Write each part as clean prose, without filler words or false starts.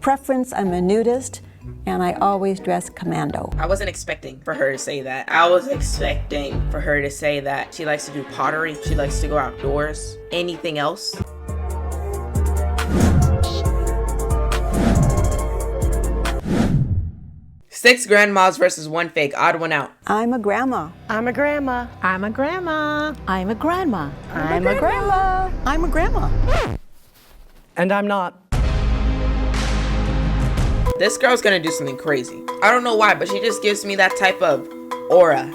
preference, I'm a nudist, and I always dress commando. I wasn't expecting for her to say that. I was expecting for her to say that she likes to do pottery, she likes to go outdoors. Anything else? Six grandmas versus one fake. Odd one out. I'm a grandma. I'm a grandma. I'm a grandma. I'm a grandma. I'm a grandma. I'm a grandma. And I'm not. This girl's gonna do something crazy. I don't know why, but she just gives me that type of aura.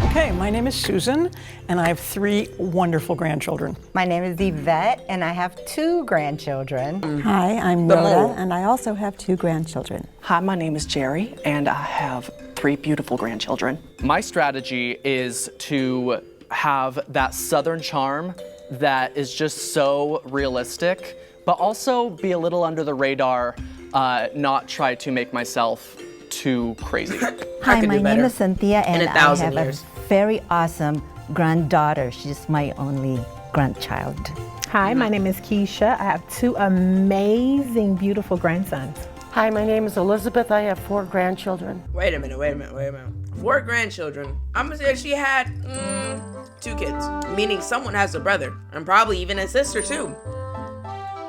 Okay, my name is Susan, and I have 3 wonderful grandchildren. My name is Yvette, and I have 2 grandchildren. Hi, I'm Rhoda, and I also have 2 grandchildren. Hi, my name is Jerry, and I have 3 beautiful grandchildren. My strategy is to have that Southern charm that is just so realistic, but also be a little under the radar, not try to make myself too crazy. Hi, my name is Cynthia, and I have years. a very awesome granddaughter. She's my only grandchild. Hi, my name is Keisha. I have 2 amazing, beautiful grandsons. Hi, my name is Elizabeth. I have 4 grandchildren. Wait a minute. 4 grandchildren. I'm gonna say she had 2 kids, meaning someone has a brother, and probably even a sister too.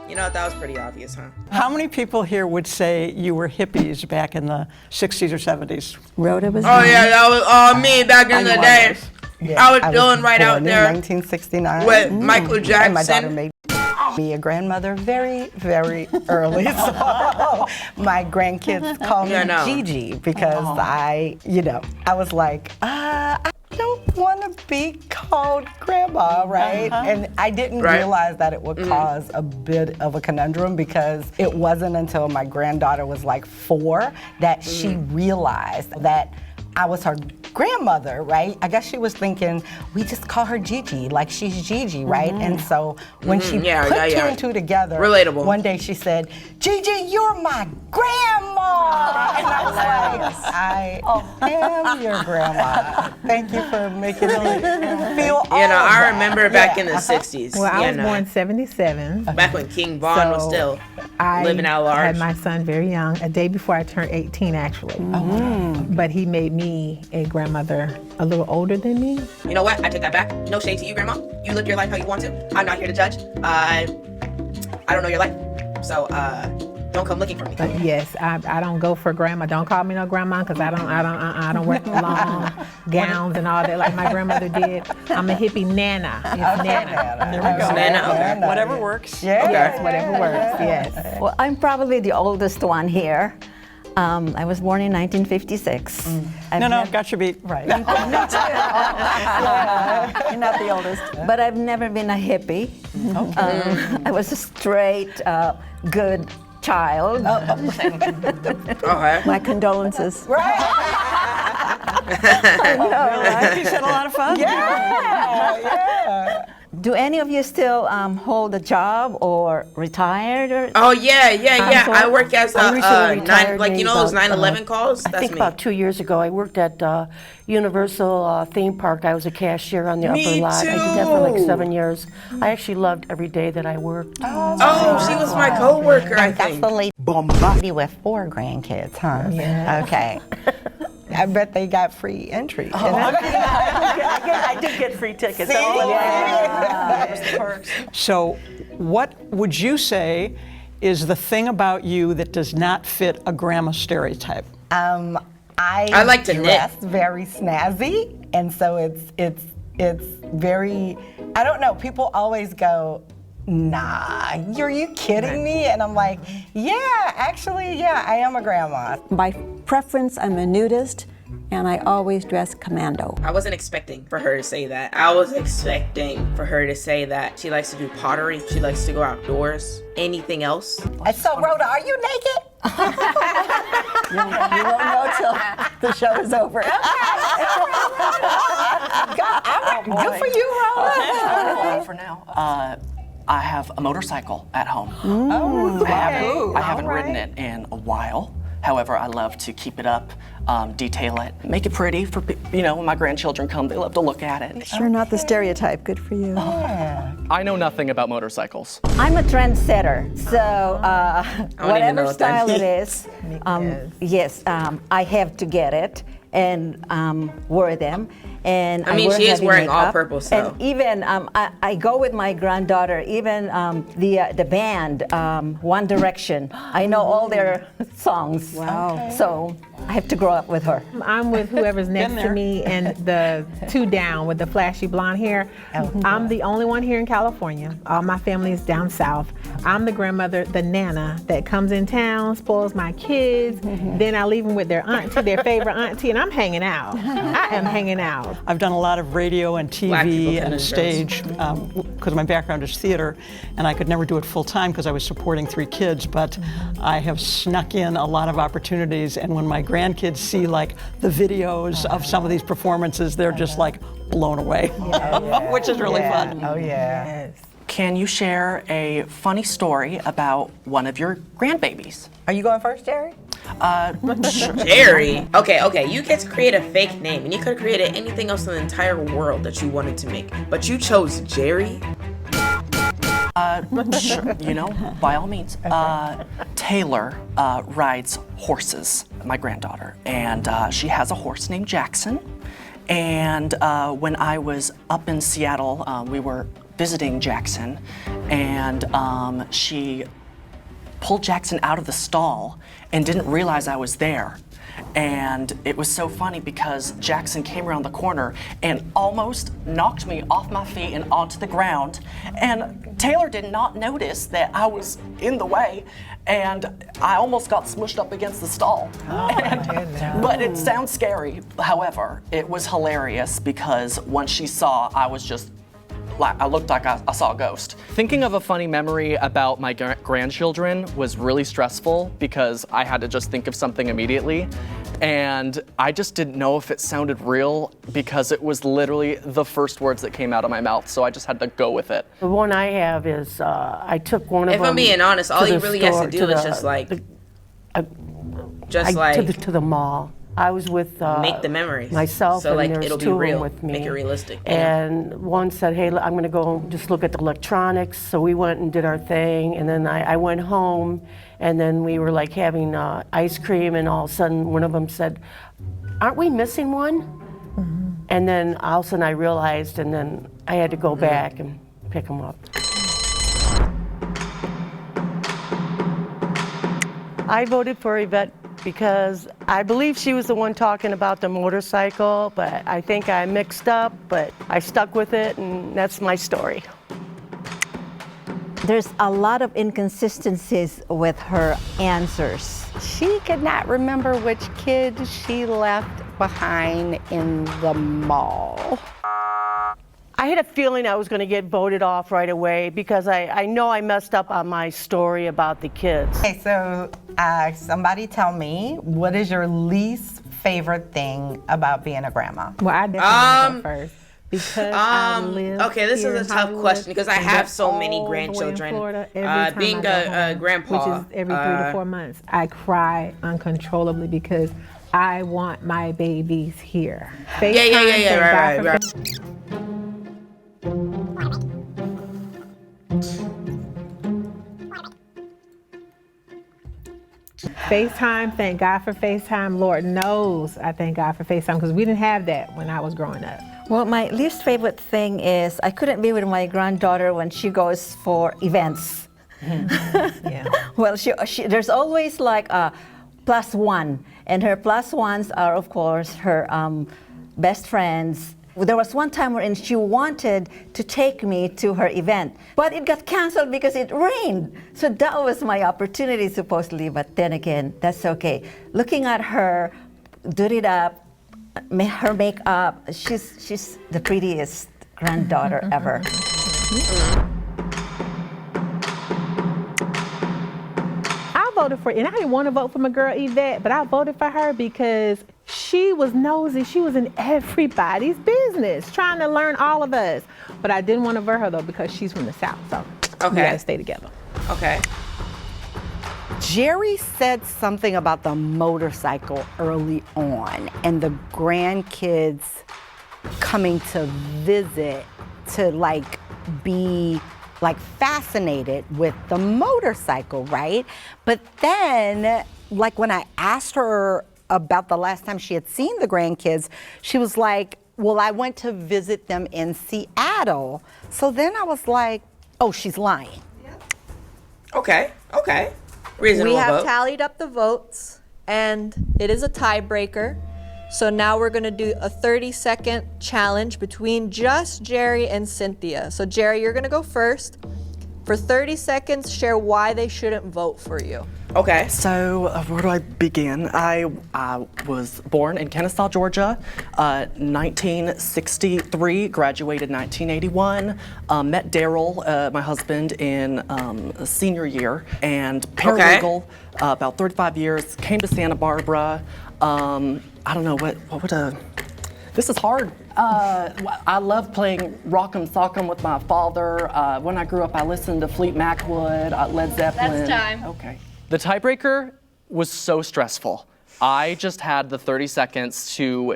You know, that was pretty obvious, huh? How many people here would say you were hippies back in the 60s or 70s? Rhoda was Oh yeah, that was all me back in the day. I was doing right out there 1969. with Michael And my daughter Jackson. made me a grandmother very, very early. So my grandkids call me Yeah, no. Gigi because I was like, I don't want to be called grandma, right? And I didn't Right. realize that it would cause a bit of a conundrum because it wasn't until my granddaughter was like 4 that she realized that I was her grandmother, right? I guess she was thinking, we just call her Gigi, like she's Gigi, right? And so when she put 2 and 2 together, Relatable. one day she said, Gigi, you're my grandma! And I was like, I am your grandma. Thank you for making me feel all You know, of I that. remember back in the 60s. Well, I you was born in 77. back when King Von was So still I living out had large. my son very young, a day before I turned 18, actually. But he made me a grandmother a little older than me. You know what? I take that back. No shade to you, Grandma. You live your life how you want to. I'm not here to judge. I don't know your life, so don't come looking for me. But yes, I don't go for grandma. Don't call me no grandma, because I don't wear long gowns and all that like my grandmother did. I'm a hippie nana. It's nana. There we go. Nana, okay. Whatever works. Yeah. Yes, whatever works. Yes. Well, I'm probably the oldest one here. I was born in 1956. No, got your beat. Right. You're not the oldest. But I've never been a hippie. I was a straight, good child. Okay. My condolences. Hippies had a lot of fun. Yeah. Do any of you still hold a job or retired? Or Oh yeah. I work as I recently a retired like you know those about, 9/11 calls. I That's think me. about 2 years ago, I worked at Universal theme park. I was a cashier on the Me upper lot. I did that for like too. 7 years. I actually loved every day that I worked. Oh, she was my coworker. I That's think. the lady with 4 grandkids, huh? Yeah. Okay. I bet they got free entry. I did get free tickets. That was the perks. So, what would you say is the thing about you that does not fit a grandma stereotype? I like to knit. dress very snazzy, and so it's very. I don't know. People always go, "Nah, are you kidding me?" And I'm like, "Yeah, actually, yeah, I am a grandma." By preference, I'm a nudist, and I always dress commando. I wasn't expecting for her to say that. I was expecting for her to say that she likes to do pottery, she likes to go outdoors. Anything else? And so, Rhoda, are you naked? You won't know till the show is over. Good for you, Rhoda. For now, I have a motorcycle at home. Oh, I haven't ridden it in a while. However, I love to keep it up, detail it, make it pretty for, when my grandchildren come, they love to look at it. You're not the stereotype. Good for you. I know nothing about motorcycles. I'm a trendsetter, so even know whatever what that style it is, yes, I have to get it and wear them. And I mean, wear she is heavy wearing all makeup. purple, so. And even I go with my granddaughter. Even the band One Direction. I know all their songs. Wow. So I have to grow up with her. I'm with whoever's next to me and the two down with the flashy blonde hair. I'm the only one here in California. All my family is down south. I'm the grandmother, the nana that comes in town, spoils my kids. Then I leave them with their auntie, their favorite auntie, and I'm hanging out. I am hanging out. I've done a lot of radio and Black people TV can and stage because my background is theater, and I could never do it full time because I was supporting 3 kids, but I have snuck in a lot of opportunities, and when my grandkids see like the videos of some of these performances, they're just like blown away, which is really fun. Oh yeah. Can you share a funny story about one of your grandbabies? Are you going first, Jerry? Jerry. Okay, you get to create a fake name, and you could have created anything else in the entire world that you wanted to make, but you chose Jerry. Sure, by all means. Taylor rides horses, my granddaughter, and she has a horse named Jackson. And when I was up in Seattle, we were visiting Jackson, and she pulled Jackson out of the stall and didn't realize I was there. And it was so funny because Jackson came around the corner and almost knocked me off my feet and onto the ground. And Taylor did not notice that I was in the way, and I almost got smushed up against the stall. But it sounds scary. However, it was hilarious because once she saw, I was just I looked like I saw a ghost. Thinking of a funny memory about my grandchildren was really stressful because I had to just think of something immediately. And I just didn't know if it sounded real because it was literally the first words that came out of my mouth. So I just had to go with it. The one I have is I took one of them. If I'm being honest, all to he the really has to store- do to is the- just like, to the mall. I was with make the memories. myself, So, and like, there was it'll be 2 of them real. with me. Make it realistic, yeah. And one said, "Hey, I'm going to go just look at the electronics." So we went and did our thing, and then I went home, and then we were like having ice cream, and all of a sudden one of them said, "Aren't we missing one?" And then all of a sudden I realized, and then I had to go back and pick them up. I voted for Yvette because I believe she was the one talking about the motorcycle, but I think I mixed up, but I stuck with it, and that's my story. There's a lot of inconsistencies with her answers. She could not remember which kid she left behind in the mall. I had a feeling I was going to get voted off right away because I know I messed up on my story about the kids. Okay, so somebody tell me, what is your least favorite thing about being a grandma? Well, I definitely go first. Because I live okay, this here is a in tough Hollywood, question because I and have that's so many all the way in grandchildren. Florida, every time Being I go a home, grandpa, which is every 3 to 4 months, I cry uncontrollably because I want my babies here. Yeah, right. FaceTime, thank God for FaceTime. Lord knows I thank God for FaceTime because we didn't have that when I was growing up. Well, my least favorite thing is I couldn't be with my granddaughter when she goes for events. Yeah. Well, there's always like a +1, and her +1s are, of course, her best friends. There was one time wherein she wanted to take me to her event, but it got canceled because it rained. So that was my opportunity, supposedly, but then again, that's okay. Looking at her, do it up, her makeup, she's the prettiest granddaughter ever. I voted for, and I didn't want to vote for my girl Yvette, but I voted for her because she was nosy. She was in everybody's business, trying to learn all of us. But I didn't want to vote her though because she's from the South, so we gotta stay together. Okay. Jerry said something about the motorcycle early on and the grandkids coming to visit to like be like fascinated with the motorcycle, right? But then, like when I asked her about the last time she had seen the grandkids, she was like, well, I went to visit them in Seattle. So then I was like, oh, she's lying. Okay. Reasonable We have vote. tallied up the votes, and it is a tiebreaker. So now we're going to do a 30-second challenge between just Jerry and Cynthia. So Jerry, you're going to go first. For 30 seconds, share why they shouldn't vote for you. Okay. So, where do I begin? I was born in Kennesaw, Georgia, 1963, graduated 1981, met Daryl, my husband, in senior year, and paralegal, about 35 years, came to Santa Barbara. I don't know, this is hard. I love playing Rock'em Sock'em with my father. When I grew up, I listened to Fleet Mac Wood, Led Zeppelin. That's time. Okay. The tiebreaker was so stressful. I just had the 30 seconds to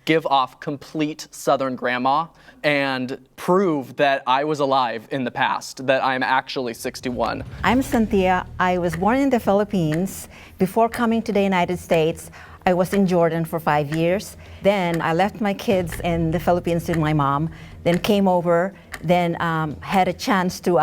give off complete Southern grandma and prove that I was alive in the past, that I'm actually 61. I'm Cynthia. I was born in the Philippines. Before coming to the United States, I was in Jordan for 5 years. Then I left my kids in the Philippines with my mom, then came over, then had a chance to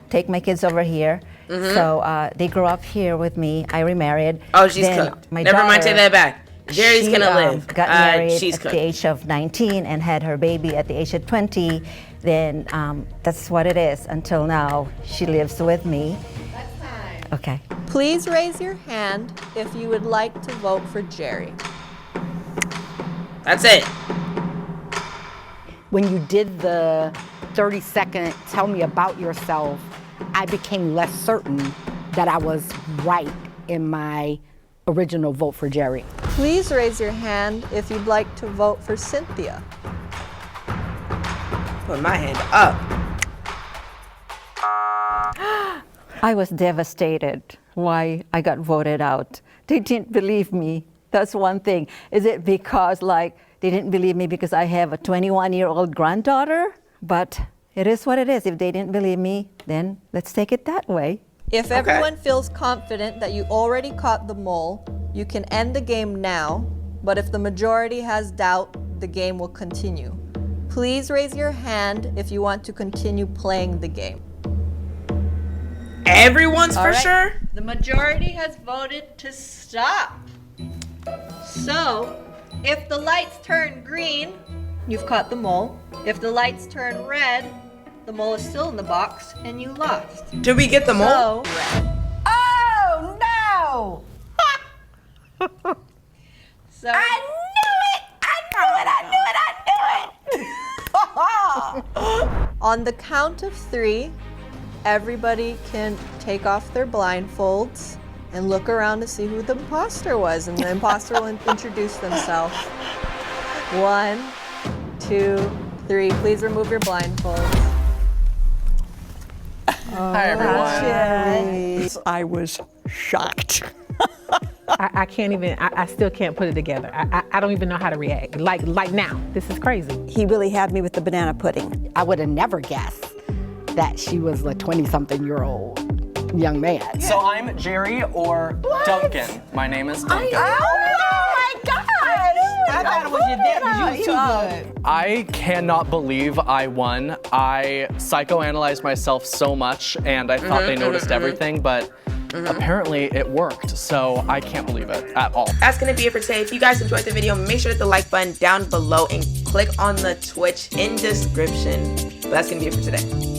take my kids over here. So they grew up here with me. I remarried. Oh, she's Then cooked. my Never mind, daughter, take that back. Jerry's she, gonna live. Got married She's at cooked. the age of 19 and had her baby at the age of 20. Then that's what it is. Until now, she lives with me. That's time. Okay. Please raise your hand if you would like to vote for Jerry. That's it. When you did the 30-second tell me about yourself, I became less certain that I was right in my original vote for Jerry. Please raise your hand if you'd like to vote for Cynthia. Put my hand up. I was devastated why I got voted out. They didn't believe me. That's one thing. Is it because they didn't believe me because I have a 21-year-old granddaughter? But it is what it is. If they didn't believe me, then let's take it that way. If everyone feels confident that you already caught the mole, you can end the game now, but if the majority has doubt, the game will continue. Please raise your hand if you want to continue playing the game. Everyone's All for right. sure? The majority has voted to stop. So, if the lights turn green, you've caught the mole. If the lights turn red, the mole is still in the box and you lost. Did we get the mole? So, Oh no! so I knew it! on the count of 3, everybody can take off their blindfolds and look around to see who the imposter was, and the imposter will introduce themselves. 1, 2, 3. Please remove your blindfolds. Hi, everyone. I was shocked. I can't even, I still can't put it together. I don't even know how to react. Like now, this is crazy. He really had me with the banana pudding. I would have never guessed that she was a 20-something-year-old young man. So I'm Jerry or Duncan. My name is Duncan. Oh my gosh! I thought it was your dad because you was too good. I cannot believe I won. I psychoanalyzed myself so much and I thought they noticed everything, but apparently it worked. So I can't believe it at all. That's gonna be it for today. If you guys enjoyed the video, make sure to hit the like button down below and click on the Twitch in description. But that's gonna be it for today.